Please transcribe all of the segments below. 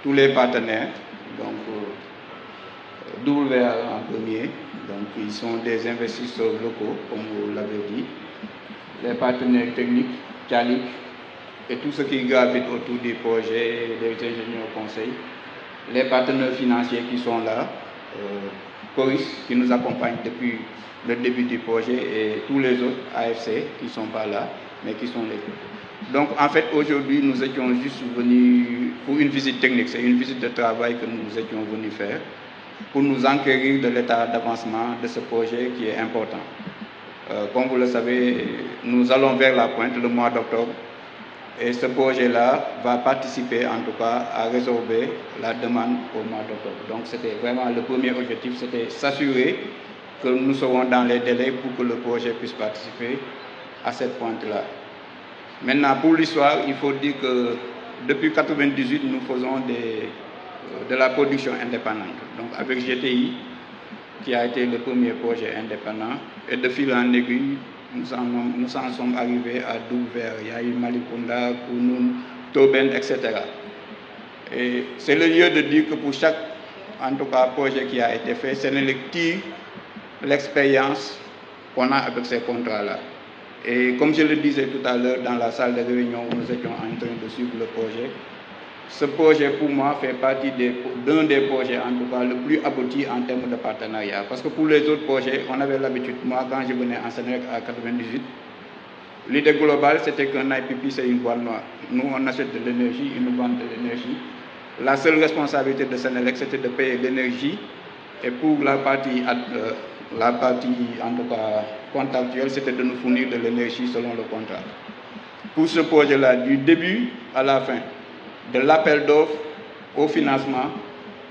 tous les partenaires, donc WA en premier, donc ils sont des investisseurs locaux, comme vous l'avez dit, les partenaires techniques, Calic, et tout ce qui gravite autour du projet, les ingénieurs conseils, les partenaires financiers qui sont là, Coris qui nous accompagne depuis le début du projet et tous les autres AFC qui ne sont pas là, mais qui sont les autres. Donc en fait aujourd'hui nous étions juste venus pour une visite technique, c'est une visite de travail que nous étions venus faire pour nous enquérir de l'état d'avancement de ce projet qui est important. Comme vous le savez, nous allons vers la pointe le mois d'octobre et ce projet-là va participer en tout cas à résorber la demande au mois d'octobre. Donc c'était vraiment le premier objectif, c'était s'assurer que nous serons dans les délais pour que le projet puisse participer à cette pointe-là. Maintenant, pour l'histoire, il faut dire que depuis 1998, nous faisons de la production indépendante. Donc avec GTI, qui a été le premier projet indépendant, et de fil en aiguille, nous en sommes arrivés à Douvert, Yahi Malikunda, Kounoun, Toben, etc. Et c'est le lieu de dire que pour chaque, en tout cas, projet qui a été fait, c'est l'expérience qu'on a avec ces contrats-là. Et comme je le disais tout à l'heure dans la salle de réunion où nous étions en train de suivre le projet, ce projet pour moi fait partie d'un des projets en tout cas le plus abouti en termes de partenariat. Parce que pour les autres projets, on avait l'habitude, moi quand je venais en Sénélec à 1998, l'idée globale c'était qu'un IPP c'est une boîte noire. Nous on achète de l'énergie, ils nous vendent de l'énergie. La seule responsabilité de Sénélec c'était de payer l'énergie et pour la partie en tout cas contractuelle c'était de nous fournir de l'énergie selon le contrat. Pour ce projet-là, du début à la fin, de l'appel d'offres au financement,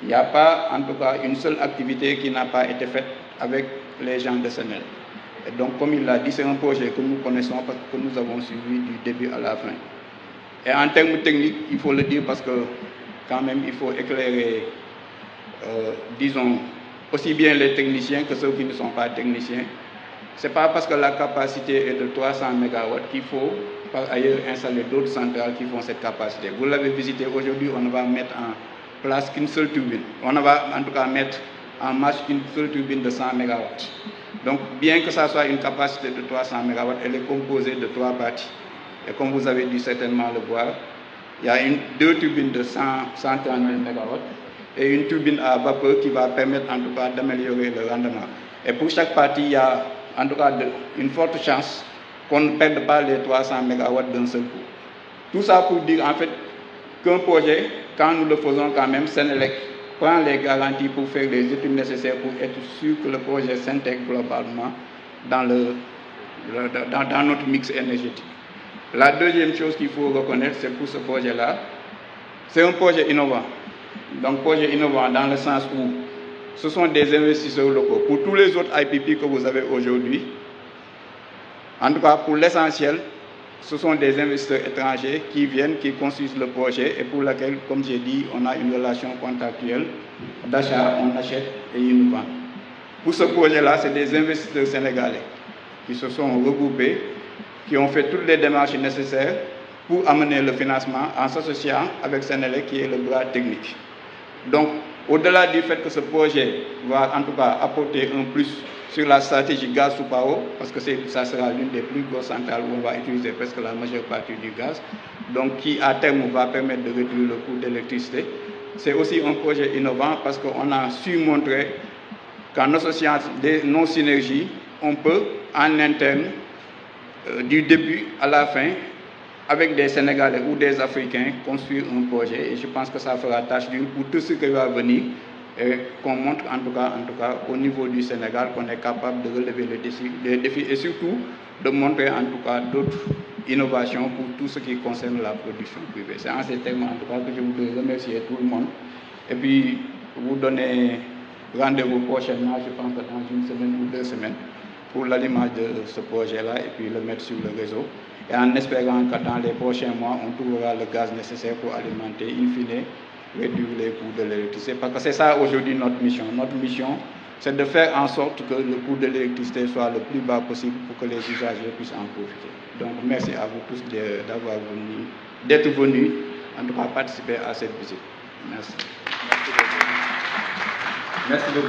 il n'y a pas en tout cas une seule activité qui n'a pas été faite avec les gens de Sénélec. Et donc comme il l'a dit, c'est un projet que nous connaissons parce que nous avons suivi du début à la fin. Et en termes techniques, il faut le dire parce que quand même il faut éclairer, disons, aussi bien les techniciens que ceux qui ne sont pas techniciens. Ce n'est pas parce que la capacité est de 300 MW qu'il faut par ailleurs installer d'autres centrales qui font cette capacité. Vous l'avez visité aujourd'hui, on ne va mettre en place qu'une seule turbine. On va en tout cas mettre en marche qu'une seule turbine de 100 MW. Donc bien que ça soit une capacité de 300 MW, elle est composée de 3 parties. Et comme vous avez dû certainement le voir, il y a deux turbines de 130 MW et une turbine à vapeur qui va permettre en tout cas d'améliorer le rendement. Et pour chaque partie, il y a en tout cas une forte chance qu'on ne perde pas les 300 MW d'un seul coup. Tout ça pour dire en fait qu'un projet, quand nous le faisons quand même, Sénélec prend les garanties pour faire les études nécessaires pour être sûr que le projet s'intègre globalement dans notre mix énergétique. La deuxième chose qu'il faut reconnaître, c'est pour ce projet-là, c'est un projet innovant. Donc projet innovant dans le sens où ce sont des investisseurs locaux. Pour tous les autres IPP que vous avez aujourd'hui, en tout cas pour l'essentiel, ce sont des investisseurs étrangers qui viennent, qui construisent le projet et pour lequel, comme j'ai dit, on a une relation contractuelle d'achat, on achète et ils nous vendent. Pour ce projet-là, c'est des investisseurs sénégalais qui se sont regroupés, qui ont fait toutes les démarches nécessaires pour amener le financement en s'associant avec Sénélec qui est le bras technique. Donc, au-delà du fait que ce projet va en tout cas apporter un plus sur la stratégie gaz sous Pao, parce que ça sera l'une des plus grosses centrales où on va utiliser presque la majeure partie du gaz, donc qui à terme va permettre de réduire le coût d'électricité. C'est aussi un projet innovant parce qu'on a su montrer qu'en associant nos synergies, on peut en interne, du début à la fin, avec des Sénégalais ou des Africains, construire un projet. Et je pense que ça fera tâche d'huile pour tout ce qui va venir et qu'on montre en tout cas au niveau du Sénégal qu'on est capable de relever les défis et surtout de montrer en tout cas d'autres innovations pour tout ce qui concerne la production privée. C'est en ces termes en tout cas que je voudrais remercier tout le monde et puis vous donner rendez-vous prochainement, je pense que dans une semaine ou 2 semaines, pour l'allumage de ce projet-là et puis le mettre sur le réseau. Et en espérant que dans les prochains mois, on trouvera le gaz nécessaire pour alimenter, in fine, réduire les coûts de l'électricité. Parce que c'est ça aujourd'hui notre mission. Notre mission, c'est de faire en sorte que le coût de l'électricité soit le plus bas possible pour que les usagers puissent en profiter. Donc merci à vous tous d'être venus, en tout cas participer à cette visite. Merci. Merci beaucoup.